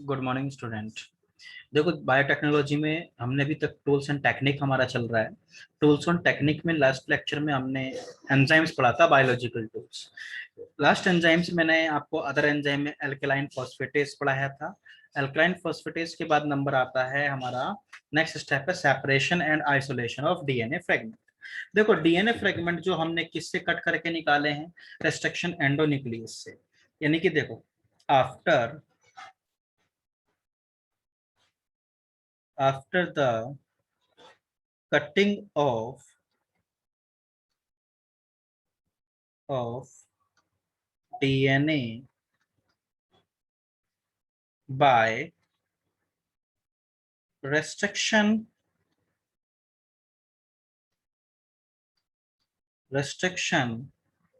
Good morning student. देखो biotechnology में हमने अभी तक टूल्स एंड टेक्निक हमारा चल रहा है। टूल्स एंड टेक्निक में लास्ट लेक्चर में हमने एंजाइम्स पढ़ा था, बायोलॉजिकल टूल्स। लास्ट एंजाइम्स मैंने आपको अदर एंजाइम में एल्कलाइन फॉस्फेटेज पढ़ाया था। एल्कलाइन फॉस्फेटेज के बाद नंबर आता है हमारा, नेक्स्ट स्टेप है separation and isolation of DNA fragment. देखो डीएनए फ्रेगमेंट जो हमने किससे कट करके निकाले हैं, रेस्ट्रिक्शन एंडोन्यूक्लियस से। यानी कि देखो, after after the cutting of DNA by restriction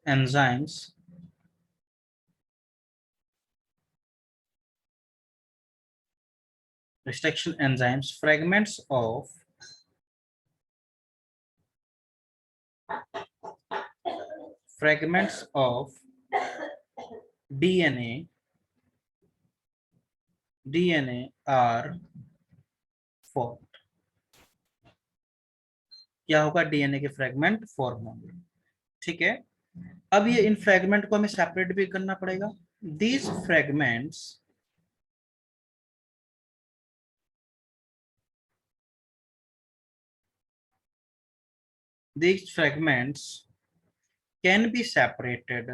enzymes, fragments of DNA are formed। क्या होगा, डीएनए के फ्रेगमेंट फॉर्म होंगे। ठीक है, अब ये इन फ्रेगमेंट को हमें सेपरेट भी करना पड़ेगा। These fragments these fragments can be separated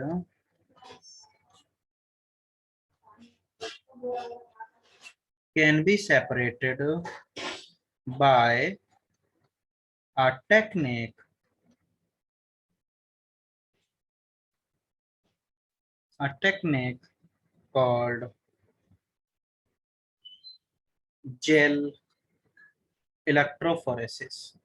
by a technique called gel electrophoresis।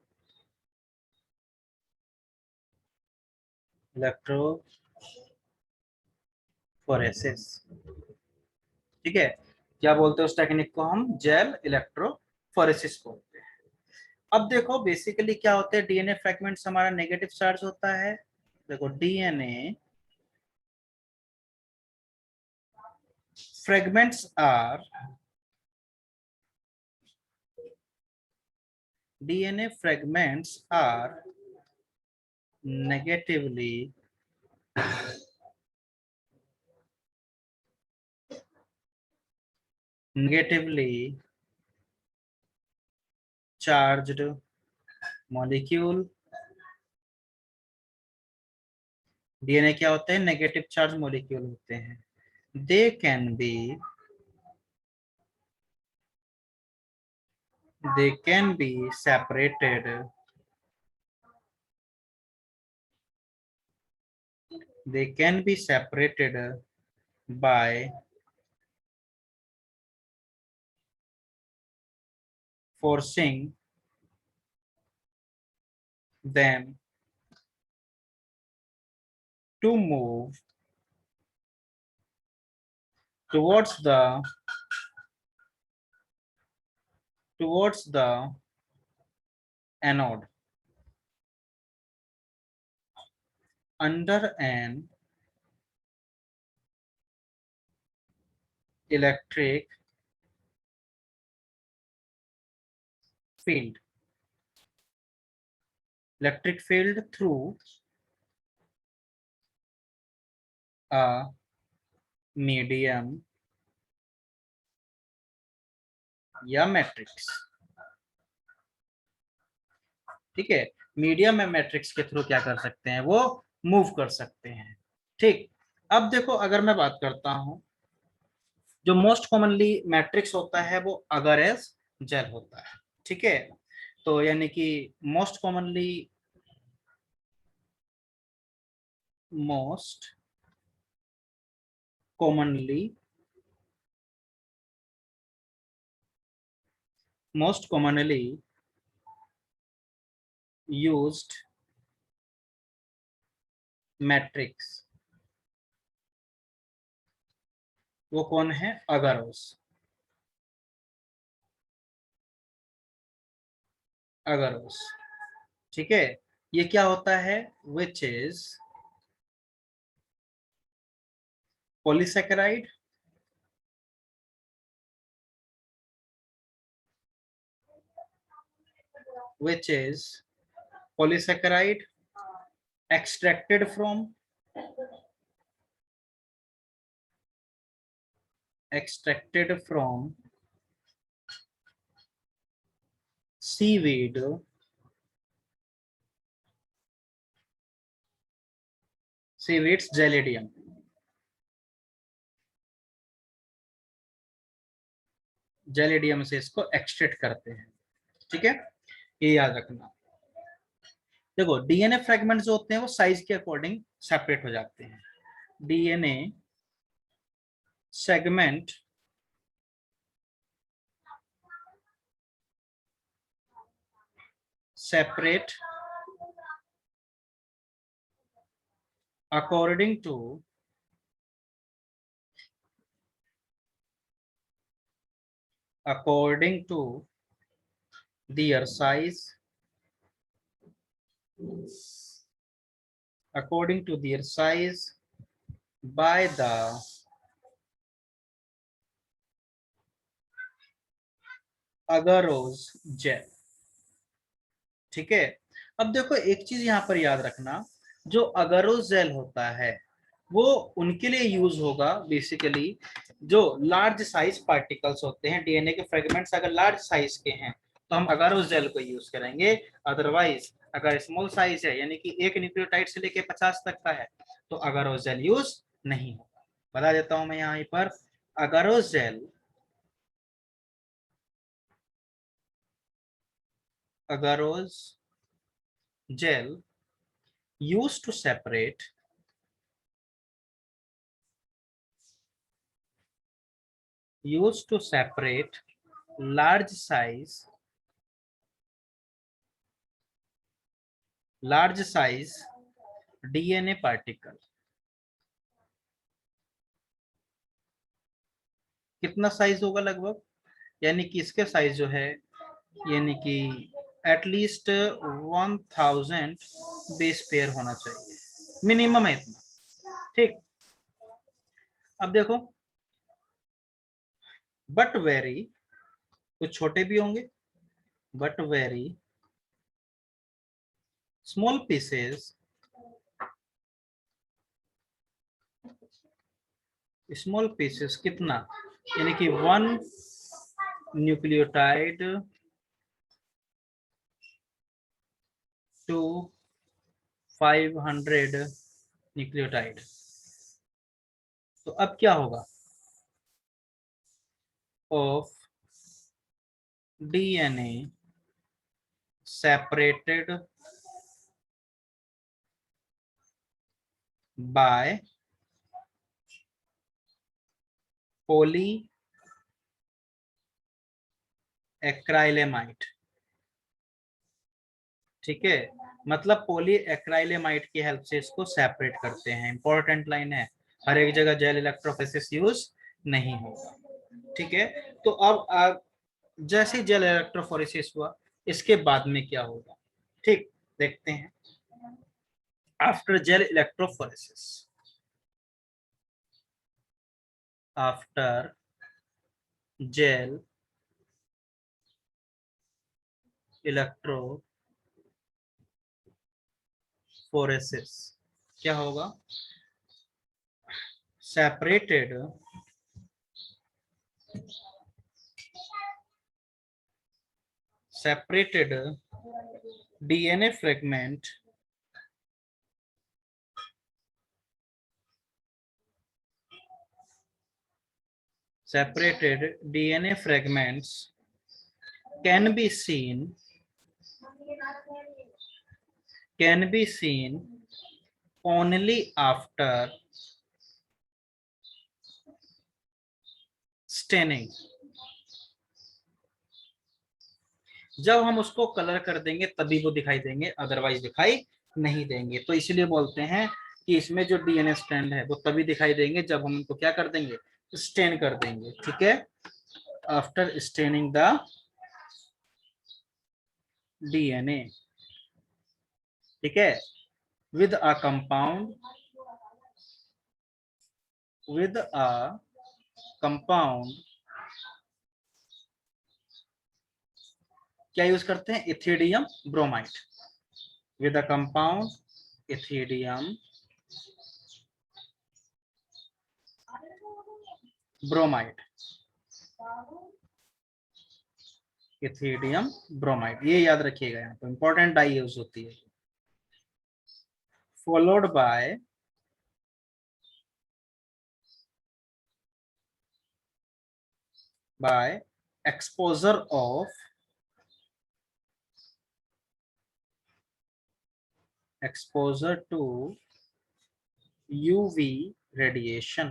ठीक है, क्या बोलते हैं उस टेक्निक को, हम जेल इलेक्ट्रोफोरेसिस बोलते हैं। अब देखो बेसिकली क्या होता है, डीएनए फ्रैगमेंट्स हमारा नेगेटिव चार्ज होता है। देखो DNA fragments are negatively charged molecule। DNA क्या होते हैं, नेगेटिव चार्ज मॉलिक्यूल होते हैं। They can be separated by forcing them to move towards the anode under an electric field through a medium या matrix. ठीक है, मीडियम या matrix के थ्रू क्या कर सकते हैं, वो मूव कर सकते हैं। ठीक, अब देखो अगर मैं बात करता हूं, जो मोस्ट कॉमनली मैट्रिक्स होता है वो अगर एज जेल होता है। ठीक है, तो यानी कि most commonly most commonly most commonly used matrix वो कौन है, अगरोस। अगरोस, ठीक है, ये क्या होता है, which is polysaccharide which is polysaccharide extracted from seaweed seaweeds Gelidium. Gelidium से इसको एक्सट्रैक्ट करते हैं, ठीक है, ये याद रखना। देखो डीएनए फ्रेगमेंट्स जो होते हैं वो साइज के अकॉर्डिंग सेपरेट हो जाते हैं। DNA segment separate according to their size, by the agarose gel, ठीक है। अब देखो एक चीज यहाँ पर याद रखना, जो अगरोस जेल होता है वो उनके लिए यूज होगा बेसिकली जो लार्ज साइज पार्टिकल्स होते हैं। डीएनए के फ्रेगमेंट्स अगर लार्ज साइज के हैं तो हम अगरोस जेल को यूज करेंगे। अदरवाइज अगर स्मॉल साइज है यानी कि एक न्यूक्लियोटाइड से लेके 50 तक का है तो अगरोस जेल यूज नहीं होगा। बता देता हूं मैं यहाँ पर, agarose gel used to separate large size DNA particle। कितना साइज होगा लगभग, यानी कि इसके साइज जो है यानी कि एटलीस्ट 1000 बेस पेयर होना चाहिए, मिनिमम है इतना, ठीक। अब देखो बट वेरी, कुछ छोटे भी होंगे, बट वेरी स्मॉल पीसेस कितना, यानी कि 1 न्यूक्लियोटाइड टू 500 न्यूक्लियोटाइड। तो अब क्या होगा, ऑफ डीएनए सेपरेटेड बाय पोली एक्राइलेमाइड, ठीक है। मतलब पोली एक्राइलेमाइड की हेल्प से इसको सेपरेट करते हैं। इंपॉर्टेंट लाइन है, हर एक जगह जेल इलेक्ट्रोफोरेसिस यूज नहीं होगा, ठीक है। तो अब जैसे जेल इलेक्ट्रोफोरेसिस हुआ इसके बाद में क्या होगा, ठीक, देखते हैं। After gel electrophoresis, after gel electrophoresis क्या होगा, separated DNA fragment separated DNA fragments can be seen only after staining। जब हम उसको कलर कर देंगे तभी वो दिखाई देंगे, अदरवाइज दिखाई नहीं देंगे। तो इसलिए बोलते हैं कि इसमें जो डीएनए स्ट्रैंड है वो तभी दिखाई देंगे जब हम उनको क्या कर देंगे, स्टेन कर देंगे, ठीक है। आफ्टर स्टेनिंग द डीएनए, ठीक है, with a compound क्या यूज करते हैं, ethidium bromide with the compound ethidium bromide, ethidium bromide, ये याद रखिएगा, यहाँ पे इंपॉर्टेंट डाई यूज होती है। Followed by exposure of exposure to UV radiation,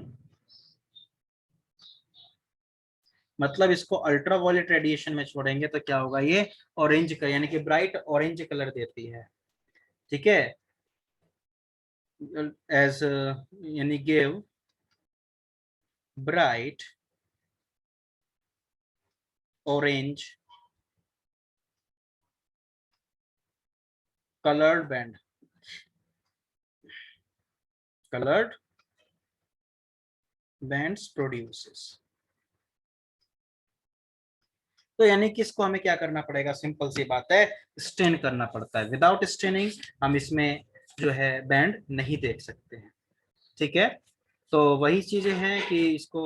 मतलब इसको अल्ट्रावायलेट रेडिएशन में छोड़ेंगे तो क्या होगा, ये ऑरेंज का यानी कि ब्राइट ऑरेंज कलर देती है, ठीक है, एज यानी give bright orange colored band, colored bands produces। तो यानी कि इसको हमें क्या करना पड़ेगा, सिंपल सी बात है, स्टेन करना पड़ता है। विदाउट स्टेनिंग हम इसमें जो है बैंड नहीं देख सकते हैं, ठीक है। तो वही चीजें हैं कि इसको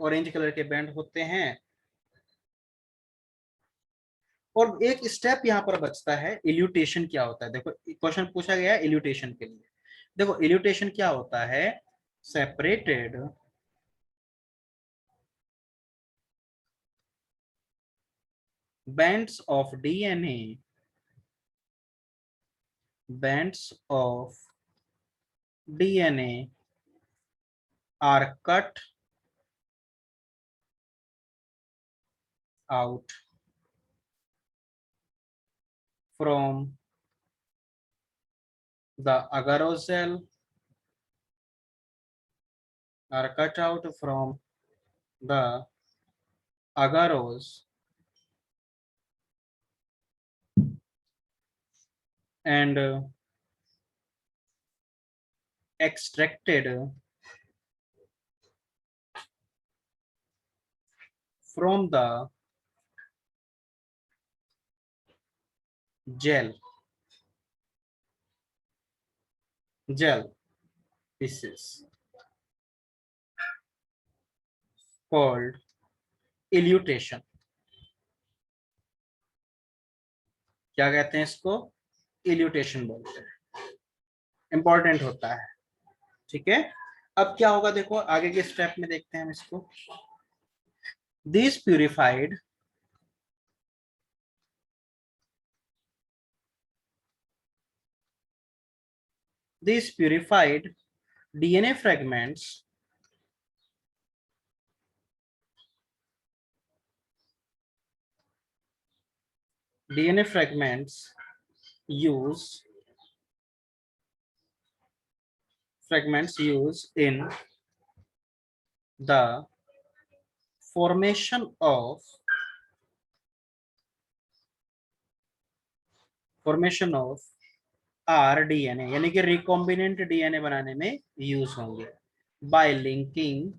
ऑरेंज कलर के बैंड होते हैं। और एक स्टेप यहाँ पर बचता है, इल्यूटेशन क्या होता है, देखो क्वेश्चन पूछा गया है इल्यूटेशन के लिए। देखो इल्यूटेशन क्या होता है, separated bands of DNA, bands of DNA are cut out from the agarose cell, are cut out from the agarose and extracted from the gel pieces called इल्यूटेशन। क्या कहते हैं इसको, इल्यूटेशन बोलते हैं, इंपॉर्टेंट होता है, ठीक है। अब क्या होगा, देखो आगे के स्टेप में देखते हैं हम इसको। This purified DNA fragments use in the formation of rDNA, यानी कि रिकॉम्बिनेंट डीएनए बनाने में यूज होंगे, bye linking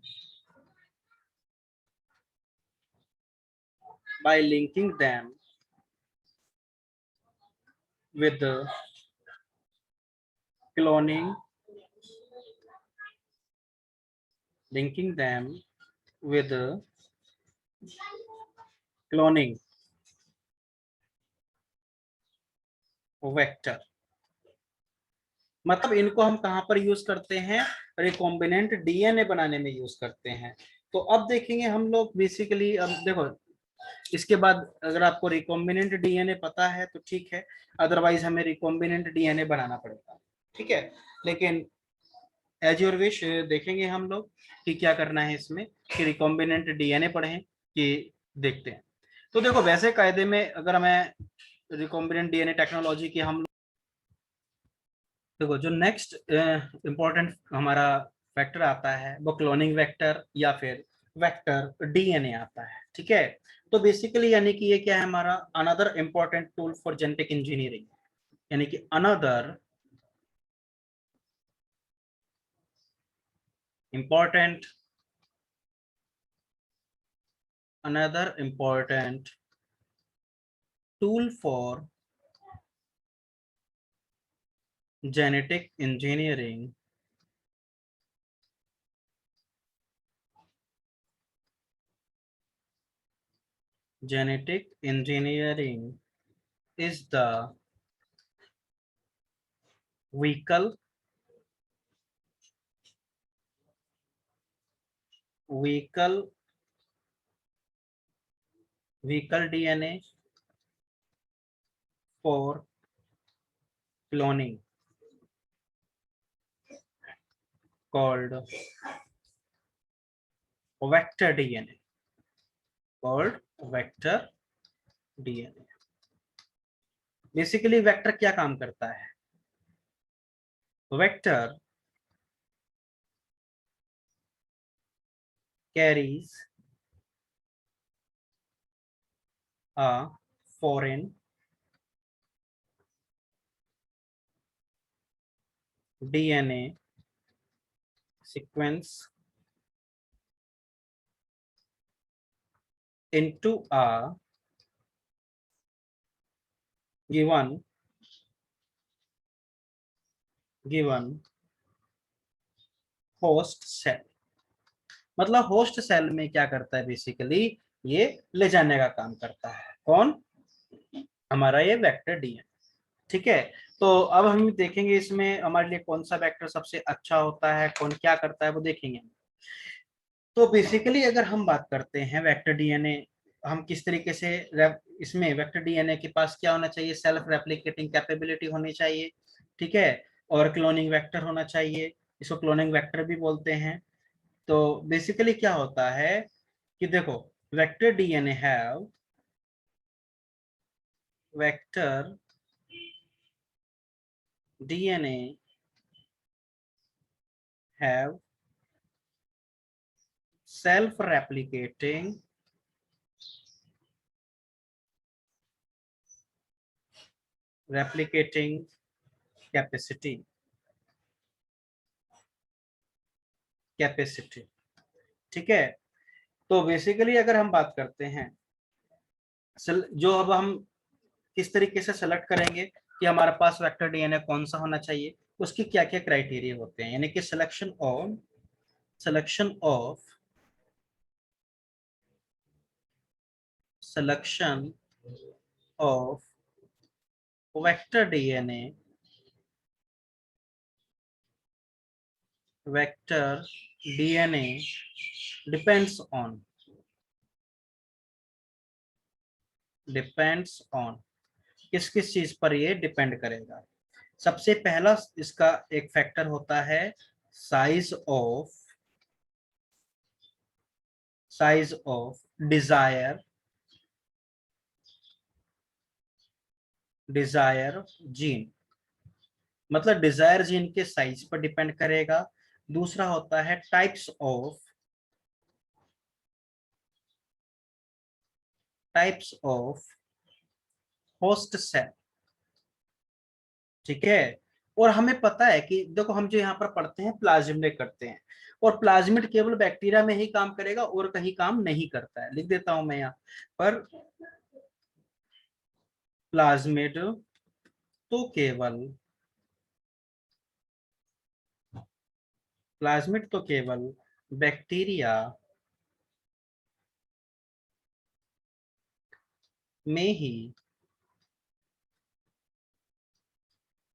them with cloning, linking them with cloning vector. मतलब इनको हम कहां पर यूज करते हैं, रिकॉम्बिनेंट डीएनए बनाने में यूज करते हैं। तो अब देखेंगे हम लोग बेसिकली, अब देखो इसके बाद अगर आपको रिकॉम्बिनेंट डीएनए पता है तो ठीक है, अदरवाइज हमें रिकॉम्बिनेंट डीएनए बनाना पड़ेगा, ठीक है। लेकिन एज योर विश, देखेंगे हम लोग कि क्या करना है इसमें, कि रिकॉम्बिनेंट डीएनए पढ़ें कि देखते हैं। तो देखो वैसे कायदे में अगर हमें रिकॉम्बिनेंट डीएनए टेक्नोलॉजी की हम, देखो जो नेक्स्ट इंपॉर्टेंट हमारा वेक्टर आता है वो क्लोनिंग वेक्टर या फिर वेक्टर डीएनए आता है, ठीक है। तो बेसिकली यानी कि ये क्या है, हमारा another important tool for genetic engineering, यानी कि another important tool for genetic engineering genetic engineering is the vehicle vehicle vehicle DNA for cloning called vector DNA called vector DNA। Basically vector क्या काम करता है? Vector carries a foreign DNA sequence into a given host cell। मतलब host cell में क्या करता है basically, ये ले जाने का काम करता है। कौन? हमारा ये वेक्टर डीएनए। ठीक है, तो अब हम देखेंगे इसमें हमारे लिए कौन सा वेक्टर सबसे अच्छा होता है, कौन क्या करता है वो देखेंगे। तो बेसिकली अगर हम बात करते हैं वेक्टर डीएनए, हम किस तरीके से इसमें वेक्टर डीएनए के पास क्या होना चाहिए? सेल्फ रेप्लिकेटिंग कैपेबिलिटी होनी चाहिए, ठीक है, और क्लोनिंग वेक्टर होना चाहिए, इसको क्लोनिंग वेक्टर भी बोलते हैं। तो बेसिकली क्या होता है कि देखो, vector DNA have vector DNA have self replicating capacity capacity ठीक है। तो बेसिकली अगर हम बात करते हैं, जो अब हम किस तरीके से सेलेक्ट करेंगे कि हमारे पास वेक्टर डीएनए कौन सा होना चाहिए, उसकी क्या क्या क्राइटेरिया होते हैं, यानी कि selection of vector DNA vector DNA depends on किस किस चीज पर ये डिपेंड करेगा। सबसे पहला इसका एक फैक्टर होता है साइज ऑफ डिजायर जीन, मतलब डिजायर जीन के साइज पर डिपेंड करेगा। दूसरा होता है टाइप्स ऑफ होस्ट सेल, ठीक है। और हमें पता है कि देखो, हम जो यहाँ पर पढ़ते हैं प्लाज्मिड करते हैं, और प्लाज्मिड केवल बैक्टीरिया में ही काम करेगा और कहीं काम नहीं करता है। लिख देता हूं मैं यहाँ पर, प्लाज्मिड तो केवल बैक्टीरिया में ही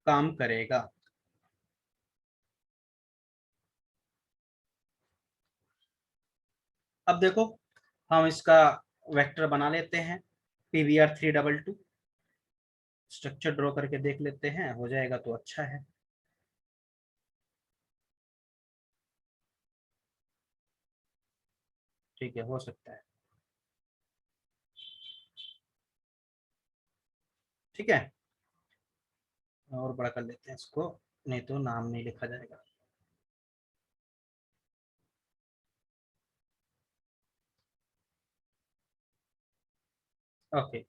काम करेगा। अब देखो, हम इसका वेक्टर बना लेते हैं, PBr322 स्ट्रक्चर ड्रॉ करके देख लेते हैं, हो जाएगा तो अच्छा है। ठीक है, हो सकता है। ठीक है, और बड़ा कर लेते हैं इसको, नहीं तो नाम नहीं लिखा जाएगा। ओके,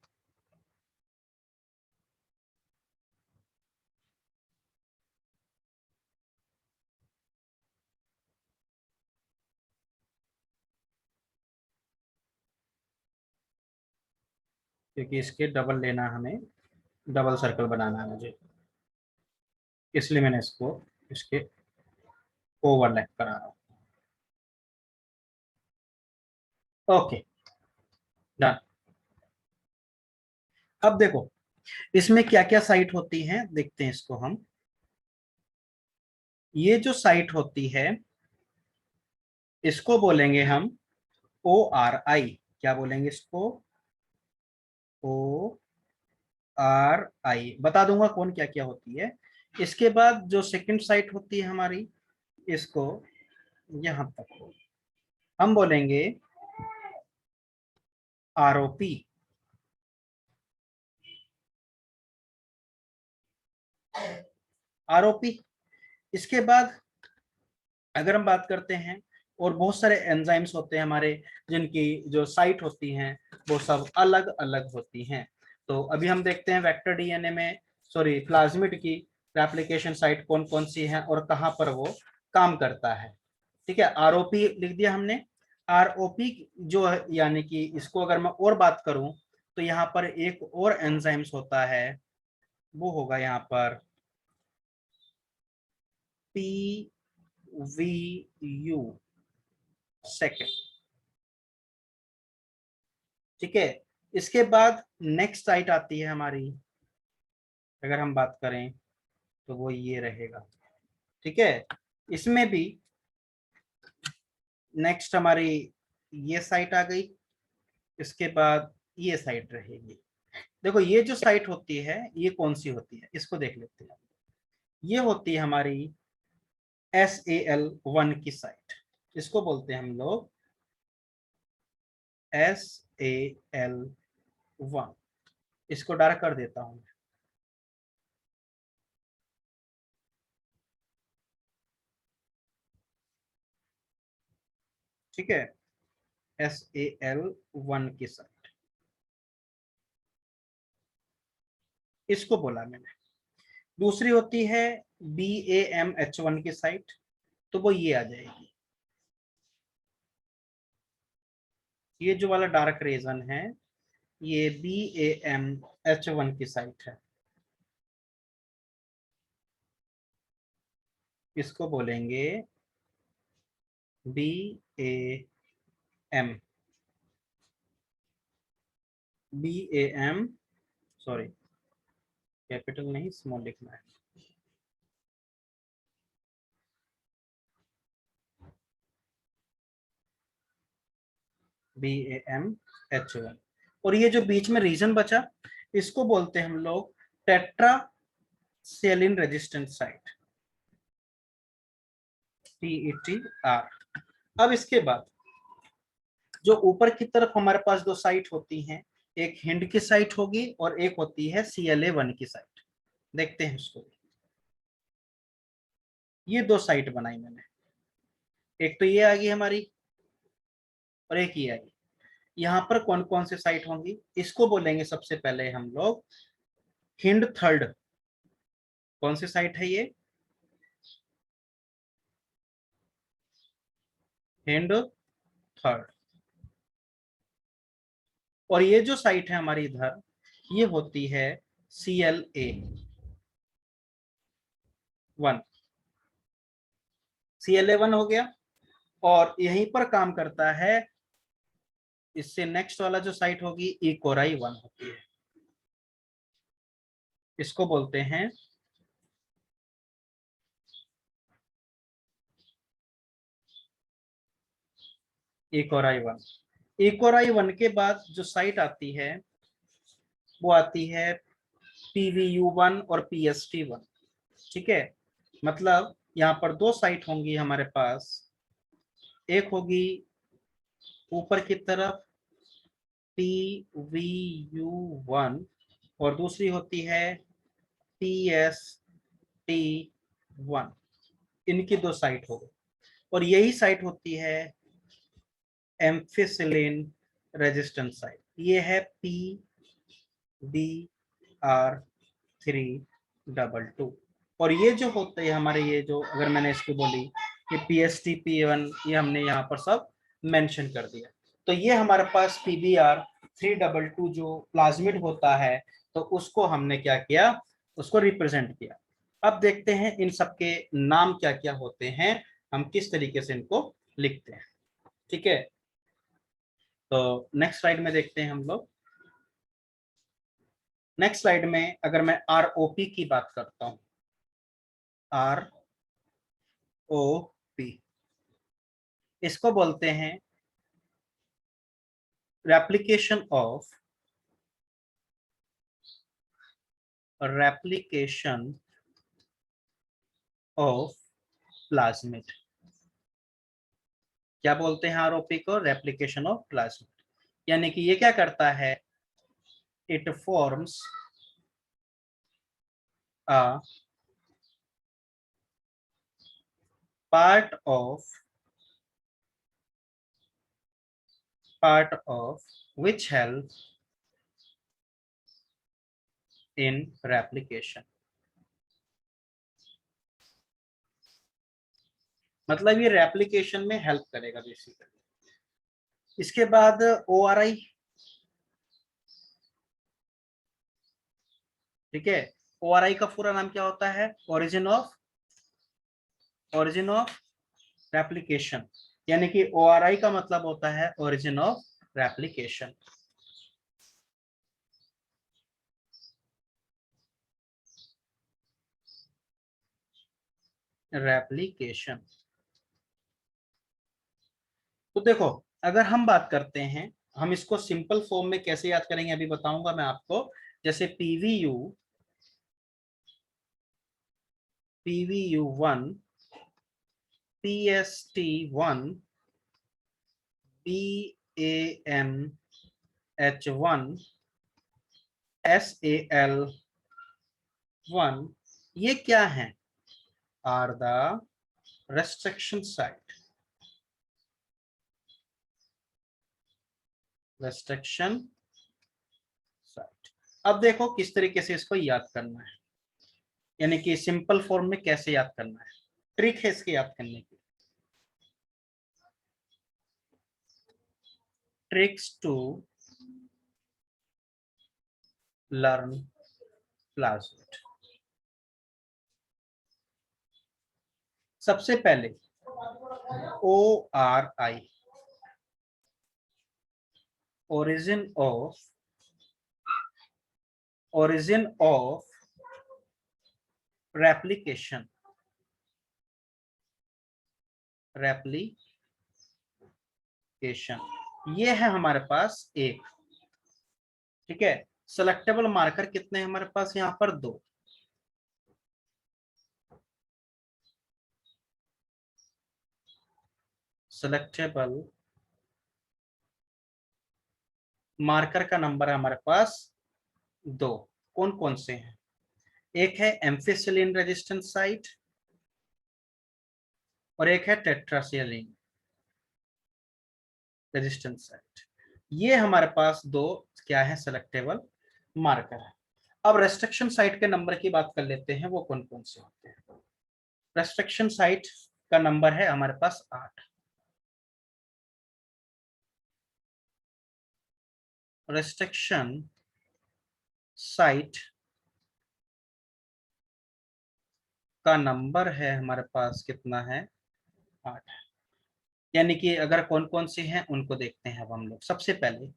क्योंकि इसके डबल लेना, हमें डबल सर्कल बनाना है मुझे, इसलिए मैंने इसको इसके ओवरलैप करा रहा हूँ। Okay, done. अब देखो इसमें क्या क्या साइट होती हैं, देखते हैं इसको हम। ये जो साइट होती है इसको बोलेंगे हम ORI। क्या बोलेंगे इसको? ORI बता दूंगा कौन क्या क्या होती है। इसके बाद जो सेकंड साइट होती है हमारी, इसको यहां तक हम बोलेंगे ROP। ROP। इसके बाद अगर हम बात करते हैं, और बहुत सारे एंजाइम्स होते हैं हमारे, जिनकी जो साइट होती हैं वो सब अलग अलग होती हैं। तो अभी हम देखते हैं वेक्टर डीएनए में, सॉरी प्लाज्मिड की रेप्लिकेशन साइट कौन कौन सी है और कहाँ पर वो काम करता है। ठीक है, आरओपी लिख दिया हमने। आरओपी जो है, यानी कि इसको अगर मैं और बात करूं तो यहाँ पर एक और एंजाइम्स होता है, वो होगा यहाँ पर PVU सेकेंड। ठीक है, इसके बाद नेक्स्ट साइट आती है हमारी, अगर हम बात करें तो वो ये रहेगा। ठीक है, इसमें भी नेक्स्ट हमारी ये साइट आ गई, इसके बाद ये साइट रहेगी। देखो ये जो साइट होती है ये कौन सी होती है, इसको देख लेते हैं। ये होती है हमारी SAL1 की साइट, इसको बोलते हैं हम लोग SAL1। इसको डार्क कर देता हूं। ठीक है, SAL1 की साइट, इसको बोला मैंने। दूसरी होती है BAMH1 की साइट, तो वो ये आ जाएगी। ये जो वाला डार्क रीजन है ये BAMH1 की साइट है, इसको बोलेंगे BAM, सॉरी कैपिटल नहीं स्मॉल लिखना है, BAMH1। और ये जो बीच में रीजन बचा इसको बोलते हैं हम लोग tetracycline resistant site, TETR। अब इसके बाद जो ऊपर की तरफ हमारे पास दो साइट होती हैं, एक हिंड की साइट होगी और एक होती है CLA1 की साइट। देखते हैं उसको। ये दो साइट बनाई मैंने, एक तो ये आ गई हमारी और एक ये आई। यहाँ पर कौन कौन से साइट होंगी, इसको बोलेंगे सबसे पहले हम लोग हिंड थर्ड। कौन सी साइट है ये? Hind third. और ये जो साइट है हमारी इधर, ये होती है CLA1। CLA1 हो गया, और यहीं पर काम करता है, इससे नेक्स्ट वाला जो साइट होगी E-Cori-1 होती है, इसको बोलते हैं E-Cori-1। E-Cori-1 के बाद जो साइट आती है वो आती है PVU1 और PST1। ठीक है, मतलब यहाँ पर दो साइट होंगी हमारे पास, एक होगी ऊपर की तरफ PVU1 और दूसरी होती है PST1। इनकी दो साइट हो गई, और यही साइट होती है एम्फिसिलिन रेजिस्टेंस साइट। ये है PBR322। और ये जो होते हैं हमारे, ये जो अगर मैंने इसकी बोली कि PST P1, ये हमने यहाँ पर सब मेंशन कर दिया। तो ये हमारे पास PBR 322 जो प्लाज्मिड होता है, तो उसको हमने क्या किया, उसको रिप्रेजेंट किया। अब देखते हैं इन सबके नाम क्या क्या होते हैं, हम किस तरीके से इनको लिखते हैं। ठीक है, तो नेक्स्ट स्लाइड में देखते हैं हम लोग। नेक्स्ट स्लाइड में अगर मैं आरओपी की बात करता हूं, आरओपी इसको बोलते हैं रेप्लिकेशन ऑफ प्लाज्मिड। क्या बोलते हैं आरओपी को? Replication of plasmid. यानी कि ये क्या करता है, it forms a part of which help in replication। मतलब ये रेप्लिकेशन में हेल्प करेगा बेसिकली। इसके बाद ORI, ठीक है, ORI का पूरा नाम क्या होता है? Origin of replication. यानी कि ORI का मतलब होता है ओरिजिन ऑफ रेप्लिकेशन। रेप्लिकेशन तो देखो, अगर हम बात करते हैं, हम इसको सिंपल फॉर्म में कैसे याद करेंगे अभी बताऊंगा मैं आपको। जैसे PVU1, PST1, BAMH1, SAL1, ये क्या है? Are the restriction site. Restriction site. अब देखो किस तरीके से इसको याद करना है, यानी कि सिंपल फॉर्म में कैसे याद करना है। ट्रिक है इसके याद करने की। Tricks to learn plasmid. सबसे पहले ORI, ओरिजिन ऑफ रेप्लिकेशन। ये है हमारे पास एक। ठीक है, सेलेक्टेबल मार्कर कितने हैं हमारे पास? यहाँ पर 2। सेलेक्टेबल मार्कर का नंबर है हमारे पास 2। कौन कौन से हैं? एक है एम्फिसिलिन रेजिस्टेंस साइट और एक है टेट्रासिलिन रेजिस्टेंस साइट। ये हमारे पास 2 क्या है, सेलेक्टेबल मार्कर है। अब रेस्ट्रिक्शन साइट के नंबर की बात कर लेते हैं, वो कौन कौन से होते हैं। रेस्ट्रिक्शन साइट का नंबर है हमारे पास 8। रेस्ट्रिक्शन साइट का नंबर है हमारे पास कितना है? 8। यानी कि अगर कौन कौन सी हैं उनको देखते हैं अब हम लोग। सबसे पहले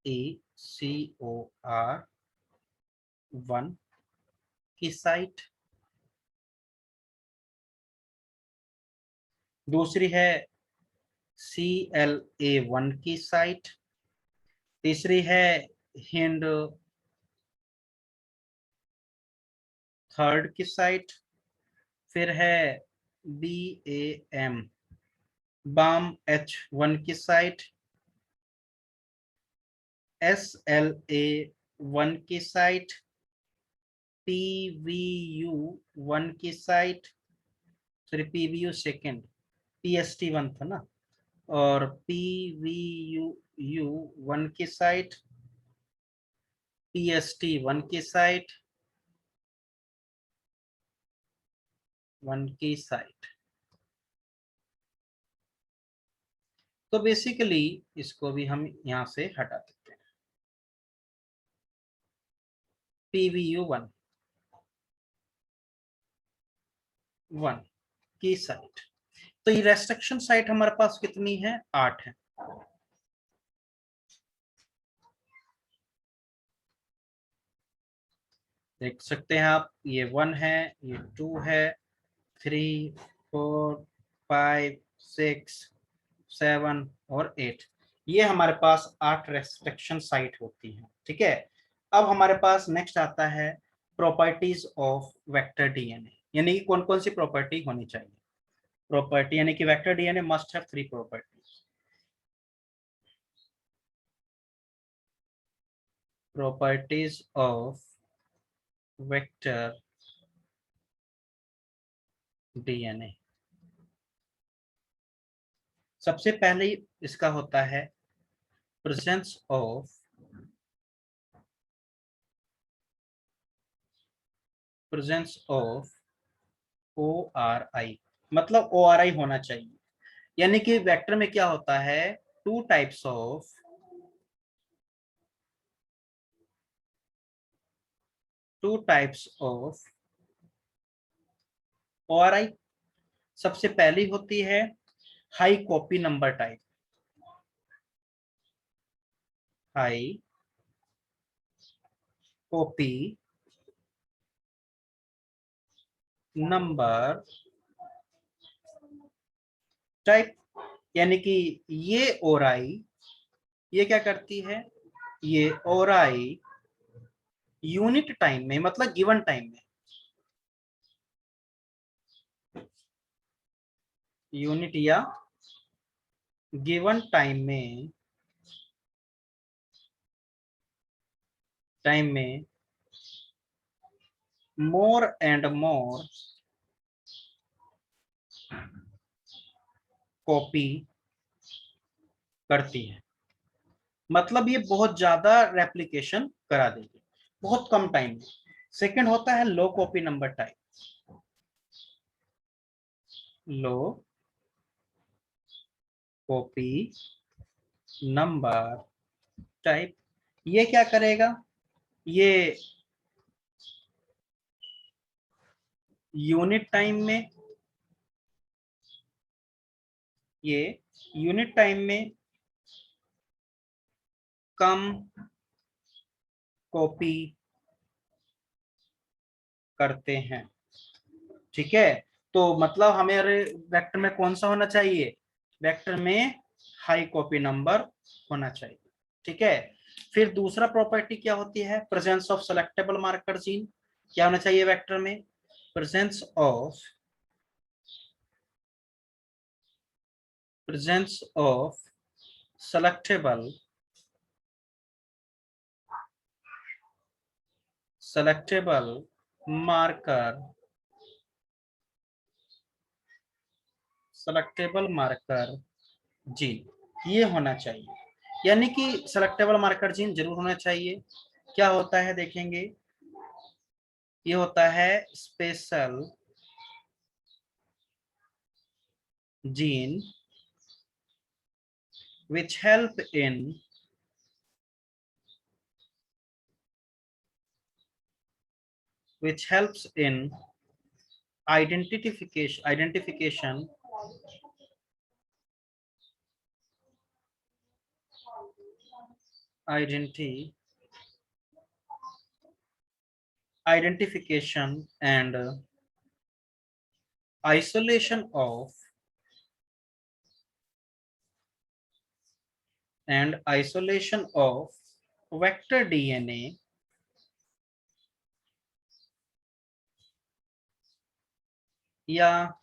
ECOR1 की साइट, दूसरी है CLA1 की साइट, तीसरी है हिंड थर्ड की साइट, फिर है BAM की साइट, SLA1 की साइट, PVU1 की site, sorry PVU second, PST1 था ना, और PVU1 की साइट, PST1 की साइट, 1 की साइट। तो बेसिकली इसको भी हम यहाँ से हटा देते हैं। PVU1 1 की साइट, तो ये रेस्ट्रिक्शन साइट हमारे पास कितनी है, 8 है। देख सकते हैं आप, ये 1 है, ये 2 है, 3 4 5 6 7 और 8, ये हमारे पास 8 रेस्ट्रिक्शन साइट होती हैं। ठीक है, अब हमारे पास नेक्स्ट आता है प्रॉपर्टीज ऑफ वेक्टर डीएनए, यानी कि कौन कौन सी प्रॉपर्टी होनी चाहिए। प्रॉपर्टी यानी कि vector DNA must have 3 properties. Properties of vector DNA, सबसे पहले इसका होता है प्रेजेंस ऑफ ORI, मतलब ORI होना चाहिए। यानी कि वेक्टर में क्या होता है, टू टाइप्स ऑफ ORI। सबसे पहली होती है high copy number type, high copy number type, यानी कि ये ORI, ये क्या करती है, ये ORI यूनिट टाइम में, मतलब गिवन टाइम में, यूनिट या गिवन टाइम में मोर एंड मोर कॉपी करती है। मतलब ये बहुत ज्यादा रेप्लिकेशन करा देगी बहुत कम टाइम में। सेकंड होता है लो कॉपी नंबर टाइप, लो कॉपी नंबर टाइप, ये क्या करेगा, ये यूनिट टाइम में, ये यूनिट टाइम में कम कॉपी करते हैं। ठीक है, तो मतलब हमारे वेक्टर में कौन सा होना चाहिए, वेक्टर में हाई कॉपी नंबर होना चाहिए। ठीक है, फिर दूसरा प्रॉपर्टी क्या होती है, presence of selectable marker gene, क्या होना चाहिए वेक्टर में, presence of selectable marker, selectable marker gene ये होना चाहिए। यानी कि सेलेक्टेबल मार्कर जीन जरूर होना चाहिए। क्या होता है देखेंगे, ये होता है special gene which help in which helps in identification identity identification and isolation of vector DNA या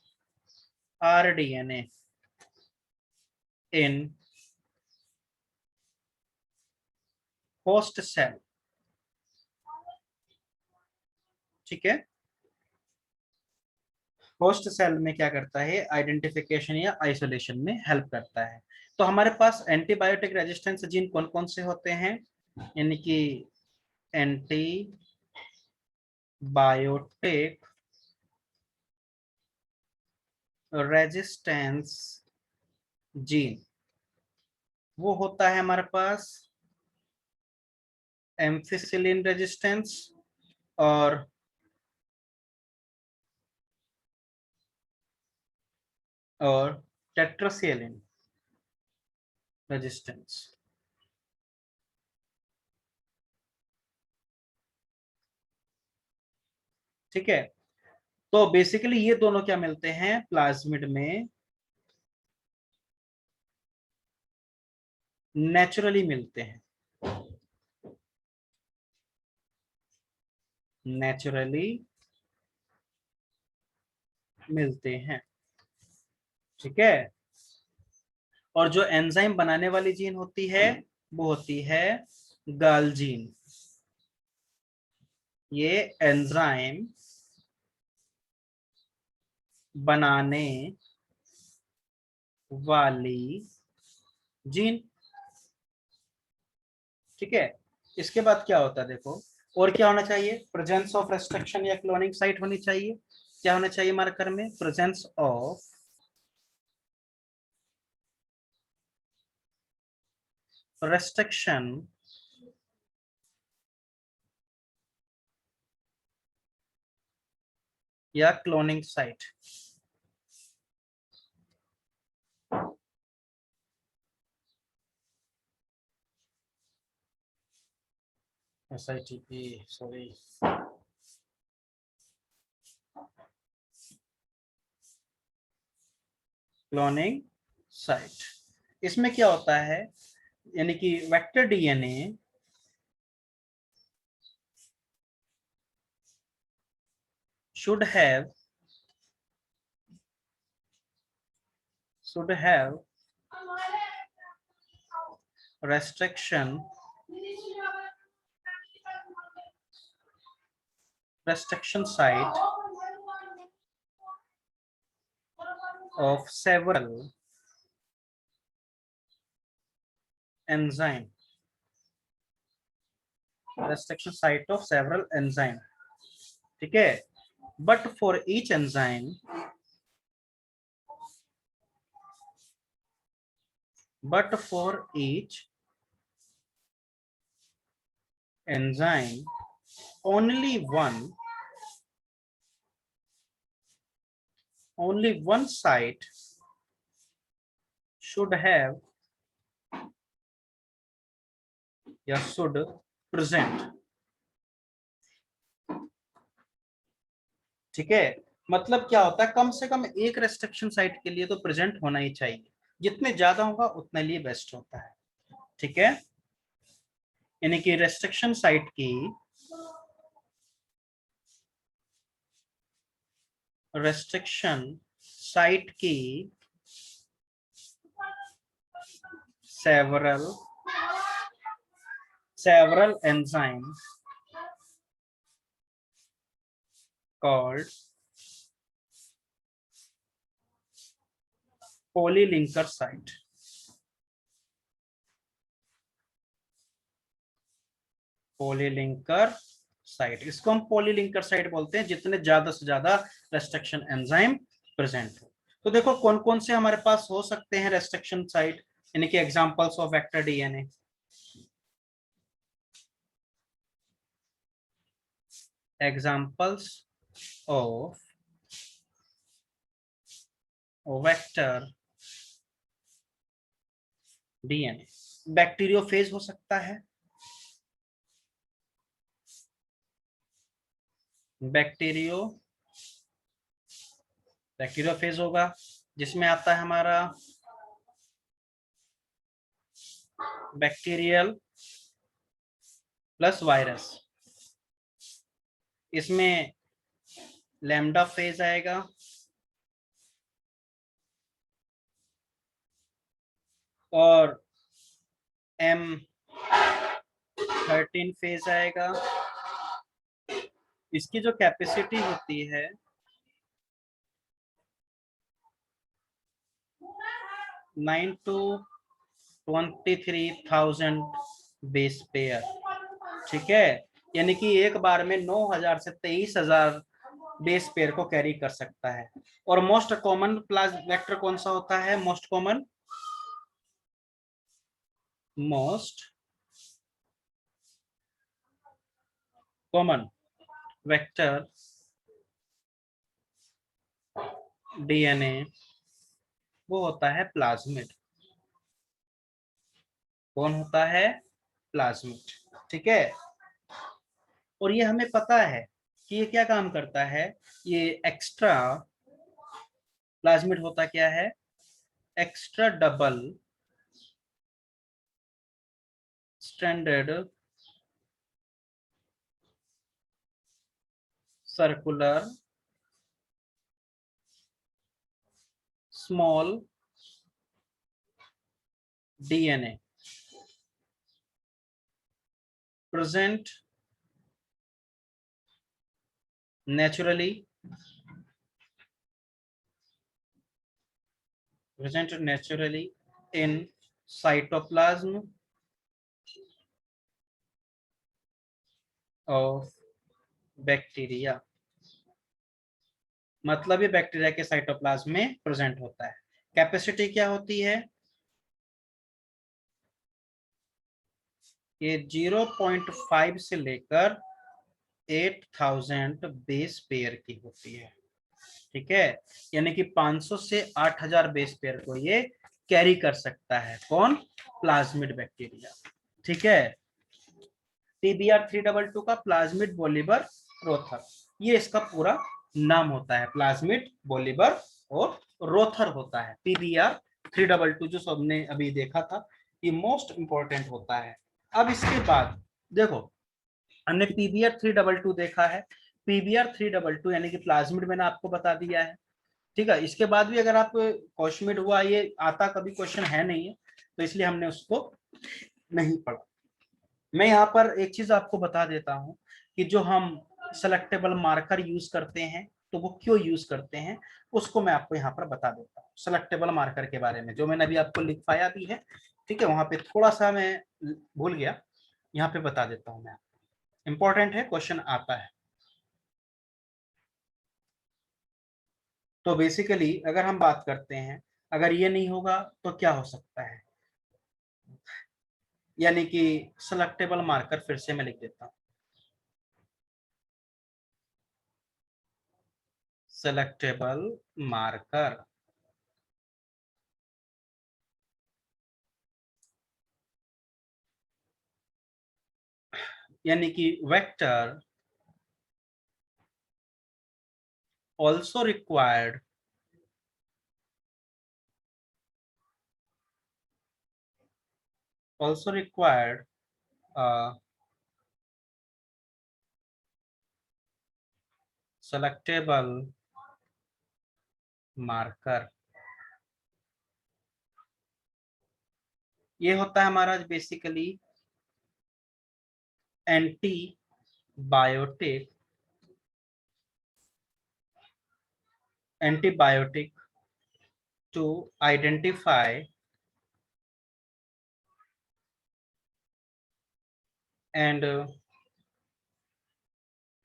rDNA in host cell। ठीक है, होस्ट सेल में क्या करता है, आइडेंटिफिकेशन या आइसोलेशन में हेल्प करता है। तो हमारे पास एंटीबायोटिक रेजिस्टेंस जीन कौन कौन से होते हैं, यानी कि एंटी बायोटिक रेजिस्टेंस जीन, वो होता है हमारे पास एम्फिसिलिन रेजिस्टेंस और टेट्रासिलिन रेजिस्टेंस। ठीक है, तो बेसिकली ये दोनों क्या मिलते हैं प्लाज्मिड में, नेचुरली मिलते हैं, नेचुरली मिलते हैं। ठीक है, और जो एंजाइम बनाने वाली जीन होती है वो होती है गालजीन। ये एंजाइम बनाने वाली जीन। ठीक है, इसके बाद क्या होता है देखो, और क्या होना चाहिए, प्रेजेंस ऑफ रेस्ट्रिक्शन या क्लोनिंग साइट होनी चाहिए। क्या होना चाहिए मार्कर में, प्रेजेंस ऑफ restriction या cloning site. SITP, sorry, cloning site. इसमें क्या होता है, यानी कि vector DNA should have restriction site of several enzyme, restriction site of several enzyme। ठीक है, but for each enzyme, but for each enzyme only one site should have या should present। ठीक है, मतलब क्या होता है, कम से कम एक रेस्ट्रिक्शन साइट के लिए तो प्रेजेंट होना ही चाहिए, जितने ज्यादा होगा उतने लिए बेस्ट होता है। ठीक है, यानी कि रेस्ट्रिक्शन साइट की several enzymes called polylinker site। Polylinker site, इसको हम पोलीलिंकर साइट बोलते हैं जितने ज्यादा से ज्यादा रेस्ट्रिक्शन एंजाइम प्रेजेंट हो। तो देखो कौन कौन से हमारे पास हो सकते हैं रेस्ट्रिक्शन साइट, यानी कि examples of vector DNA. Examples of vector DNA, bacteriophage हो सकता है, बैक्टीरियोफेज होगा, जिसमें आता है हमारा बैक्टीरियल प्लस वायरस। इसमें लैम्डा फेज आएगा, और M13 फेज आएगा। इसकी जो कैपेसिटी होती है 9 to 23,000 बेस पेयर। ठीक है, यानी कि एक बार में 9,000 से 23,000 बेस पेयर को कैरी कर सकता है। और मोस्ट कॉमन प्लाज्मा वेक्टर कौन सा होता है, most common most common vector DNA वो होता है प्लाज्मिड। कौन होता है? प्लाज्मिड। ठीक है। और ये हमें पता है कि ये क्या काम करता है। ये एक्स्ट्रा प्लाज्मिड होता क्या है? Extra double stranded circular small DNA present naturally in cytoplasm of bacteria. मतलब ये बैक्टीरिया के साइटोप्लाज्म में प्रेजेंट होता है। कैपेसिटी क्या होती है? ये 0.5 से लेकर 8000 बेस पेयर की होती है। ठीक है। यानी कि 500 से 8000 बेस पेयर को ये कैरी कर सकता है। कौन? Plasmid bacteria. ठीक है। TBr322 का प्लाज्मिड बोलिबर रोथर, ये इसका पूरा नाम होता है। प्लाज्मिड बोलिबर और रोथर होता है। PBr322 जो सबने अभी देखा था, ये मोस्ट इंपॉर्टेंट होता है। अब इसके बाद देखो, हमने PBr322 देखा है। PBr322 यानी कि प्लाज्मिड मैंने आपको बता दिया है। ठीक है। इसके बाद भी अगर आप क्वेश्चन हुआ, ये आता कभी क्वेश्चन है नहीं है, तो इसलिए हमने उसको नहीं पढ़ा। मैं यहाँ पर एक चीज आपको बता देता हूँ कि जो हम सेलेक्टेबल मार्कर यूज करते हैं, तो वो क्यों यूज करते हैं, उसको मैं आपको यहाँ पर बता देता हूँ। सेलेक्टेबल मार्कर के बारे में जो मैंने अभी आपको लिखवाया भी है, ठीक है, वहां पे थोड़ा सा मैं भूल गया, यहाँ पे बता देता हूँ मैं। इंपॉर्टेंट है, क्वेश्चन आता है। तो बेसिकली अगर हम बात करते हैं, अगर ये नहीं होगा तो क्या हो सकता है, यानी कि सेलेक्टेबल मार्कर फिर से मैं लिख देता हूँ। सेलेक्टेबल मार्कर यानी कि vector also required also required a selectable marker। ये होता है हमारा basically antibiotic to identify and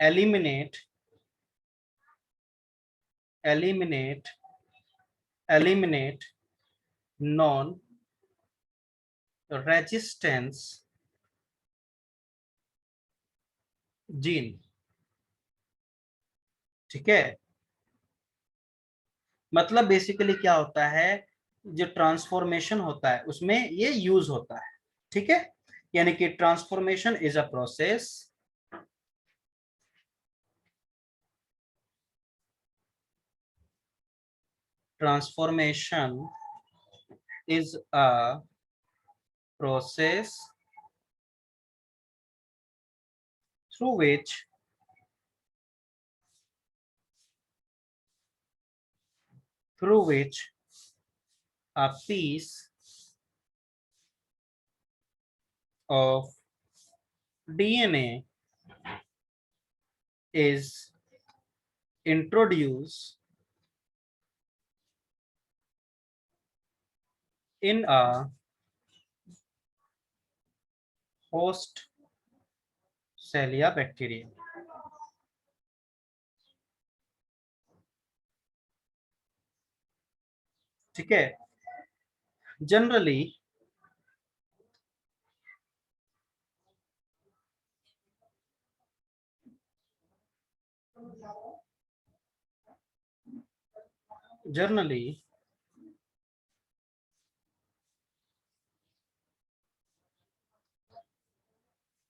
eliminate eliminate eliminate non resistance gene। ठीक है। मतलब बेसिकली क्या होता है, जो ट्रांसफॉर्मेशन होता है उसमें ये यूज होता है। ठीक है। यानी कि transformation is a process transformation is a process through which a piece of DNA is introduced in a host cell या bacteria। ठीक है। Generally Generally,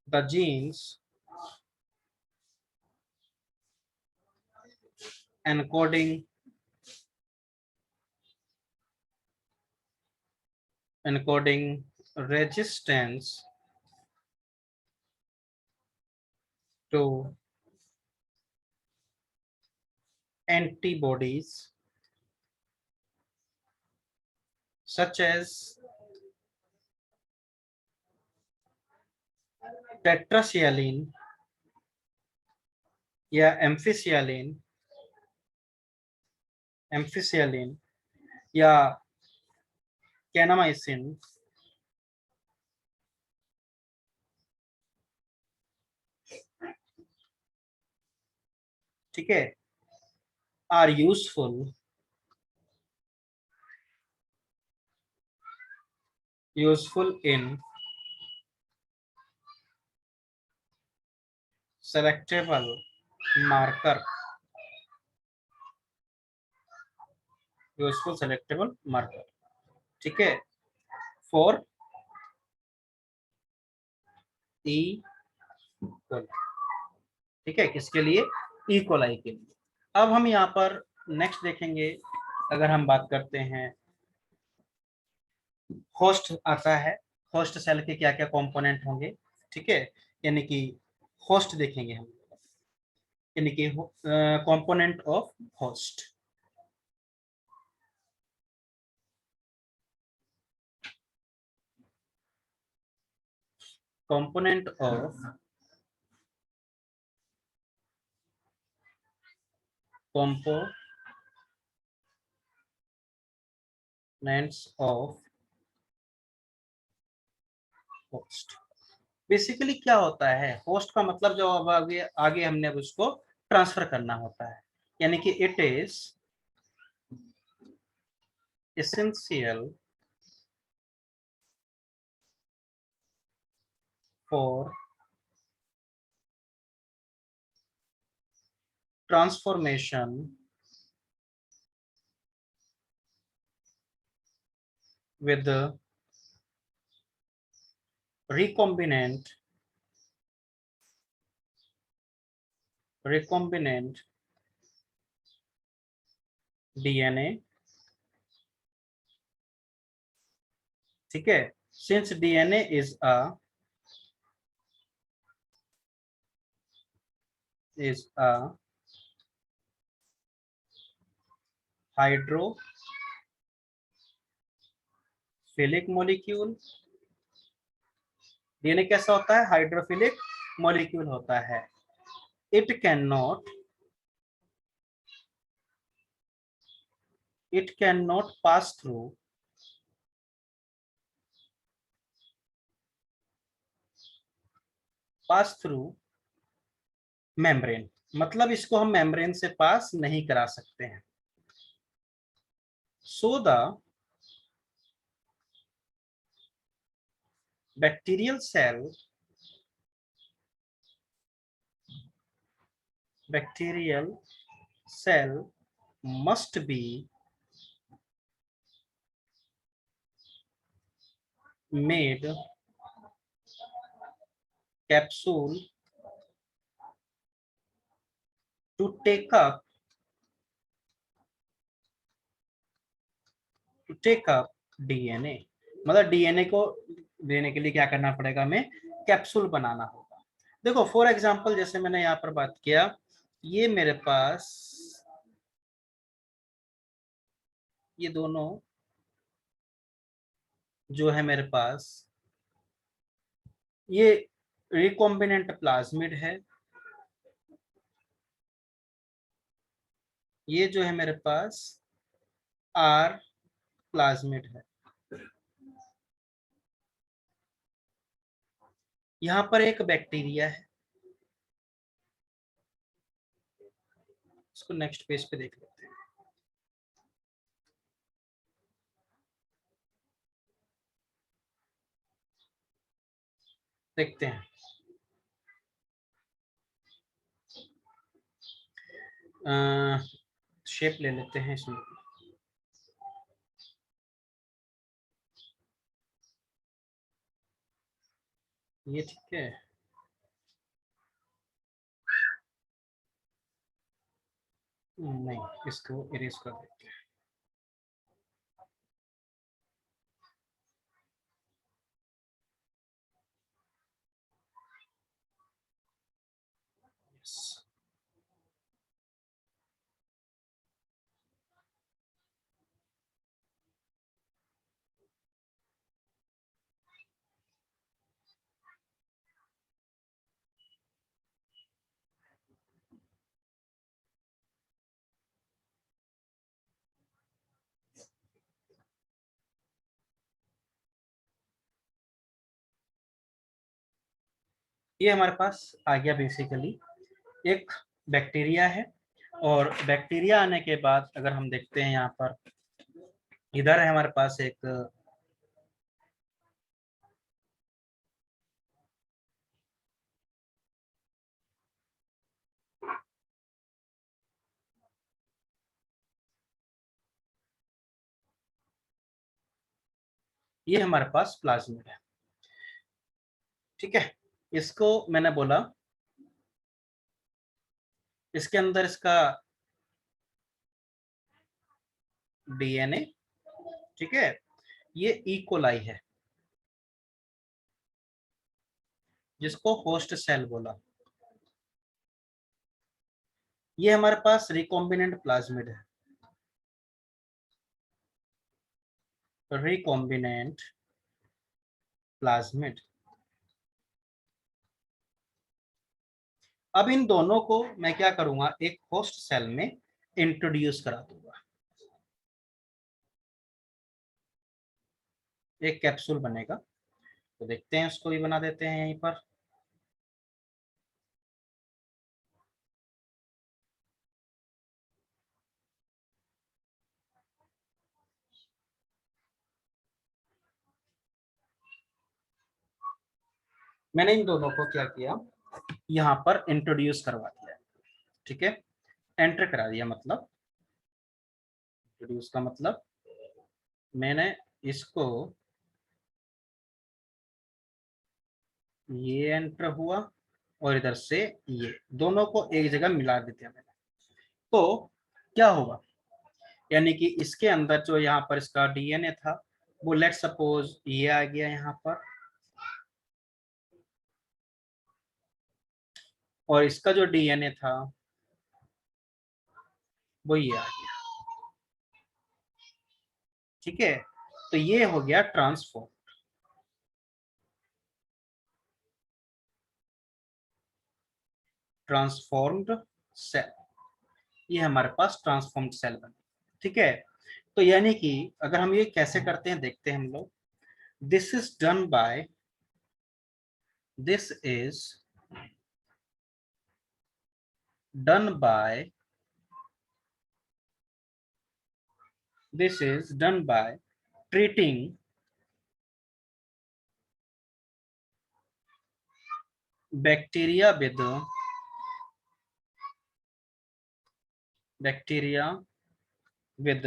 the genes encoding resistance to antibodies such as tetracycline या एम्फिसियालिन या kanamycin ठीक है are useful in selectable marker useful selectable marker ठीक है for ई ठीक है किसके लिए ई कोलाई के लिए अब हम यहाँ पर नेक्स्ट देखेंगे अगर हम बात करते हैं होस्ट आता है होस्ट सेल के क्या क्या कंपोनेंट होंगे ठीक है यानी कि होस्ट देखेंगे हम यानी कि component of host component of components of host basically क्या होता है होस्ट का मतलब जो अब आगे आगे हमने अब उसको ट्रांसफर करना होता है यानी कि it is essential for transformation with the recombinant DNA ठीक है since DNA is a hydrophilic molecule DNA कैसा होता है हाइड्रोफिलिक मॉलिक्यूल होता है it can not pass through membrane मतलब इसको हम मेम्ब्रेन से पास नहीं करा सकते हैं so the bacterial cell must be made capsule to take up DNA मतलब डीएनए को देने के लिए क्या करना पड़ेगा हमें कैप्सूल बनाना होगा देखो फॉर एग्जांपल जैसे मैंने यहाँ पर बात किया ये मेरे पास ये दोनों जो है मेरे पास ये रिकॉम्बिनेंट प्लाज्मिड है ये जो है मेरे पास आर प्लाज्मिड है यहाँ पर एक बैक्टीरिया है इसको नेक्स्ट पेज पे देख लेते हैं देखते हैं शेप ले लेते हैं इसमें ये ठीक है। नहीं, इसको इरेज कर देते हैं। Yes. ये हमारे पास आ गया बेसिकली एक बैक्टीरिया है। और बैक्टीरिया आने के बाद अगर हम देखते हैं यहाँ पर, इधर है हमारे पास एक ये हमारे पास प्लाज्मिड है। ठीक है, इसको मैंने बोला इसके अंदर इसका डीएनए, ठीक है, ये इकोलाई है जिसको होस्ट सेल बोला। ये हमारे पास रिकॉम्बिनेंट प्लाज्मिड है, रिकॉम्बिनेंट प्लाज्मिड। अब इन दोनों को मैं क्या करूंगा, एक होस्ट सेल में इंट्रोड्यूस करा दूंगा। एक कैप्सूल बनेगा, तो देखते हैं, उसको भी बना देते हैं यहीं पर। मैंने इन दोनों को क्या किया, यहाँ पर इंट्रोड्यूस करवा दिया। ठीक है, एंटर करा दिया, मतलब इंट्रोड्यूस का मतलब मैंने इसको, ये एंटर हुआ और इधर से ये दोनों को एक जगह मिला देते हैं मैंने। तो क्या होगा, यानी कि इसके अंदर जो यहाँ पर इसका डीएनए था, वो लेट सपोज ये आ गया यहाँ पर, और इसका जो डीएनए था वो ये आ गया। ठीक है, तो ये हो गया ट्रांसफॉर्म, ट्रांसफॉर्म्ड सेल। ये हमारे पास ट्रांसफॉर्म्ड सेल बने। ठीक है, तो यानी कि अगर हम ये कैसे करते हैं देखते हैं हम लोग। This is done by, this is done by, this is done by treating bacteria with bacteria with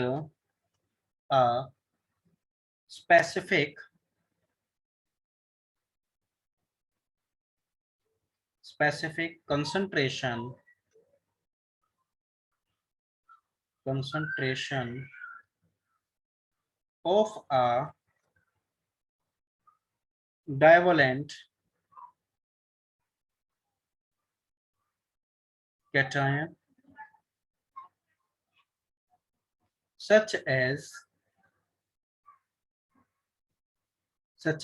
a specific concentration of a divalent cation such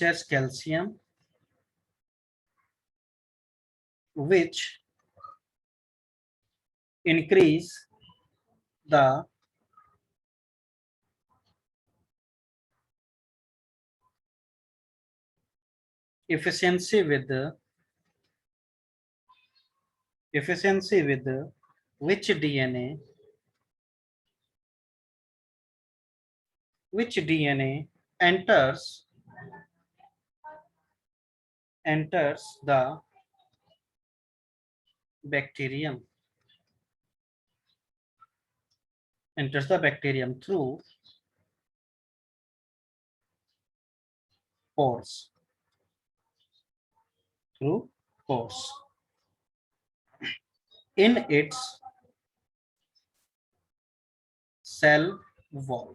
as calcium, which increase the efficiency with which DNA enters the bacterium through pores. through pores in its cell wall.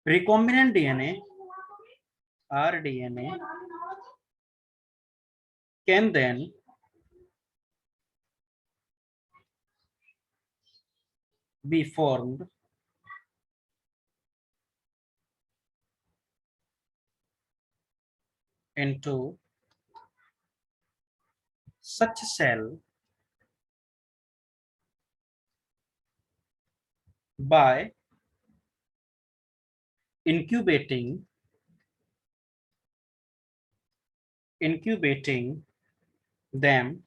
Recombinant DNA, rDNA, can then be formed into such cell by incubating them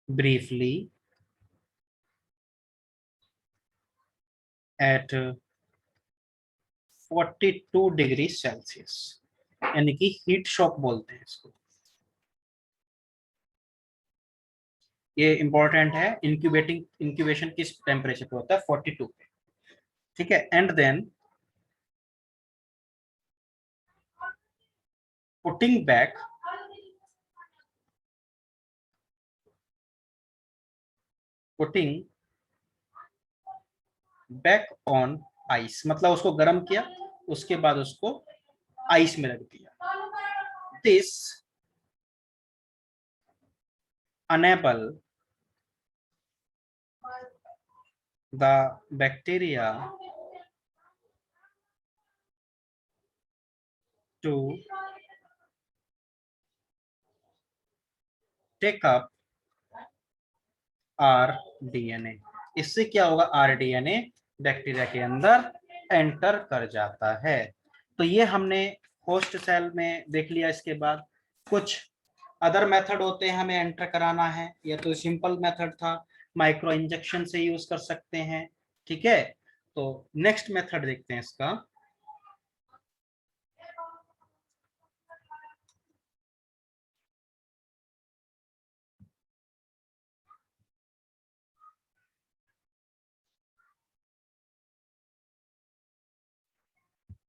briefly at 42 degree Celsius, यानी कि heat shock बोलते हैं इसको। ये important है, incubation किस temperature पे होता है, 42 पे, ठीक है। And then putting back on ice, मतलब उसको गर्म किया, उसके बाद उसको आइस में रख दिया। This enable the bacteria to take up rDNA। इससे क्या होगा, rDNA बैक्टीरिया के अंदर एंटर कर जाता है। तो ये हमने होस्ट सेल में देख लिया। इसके बाद कुछ अदर मेथड होते हैं हमें एंटर कराना है, या तो सिंपल मेथड था, माइक्रो इंजेक्शन से यूज कर सकते हैं, ठीक है। तो नेक्स्ट मेथड देखते हैं इसका।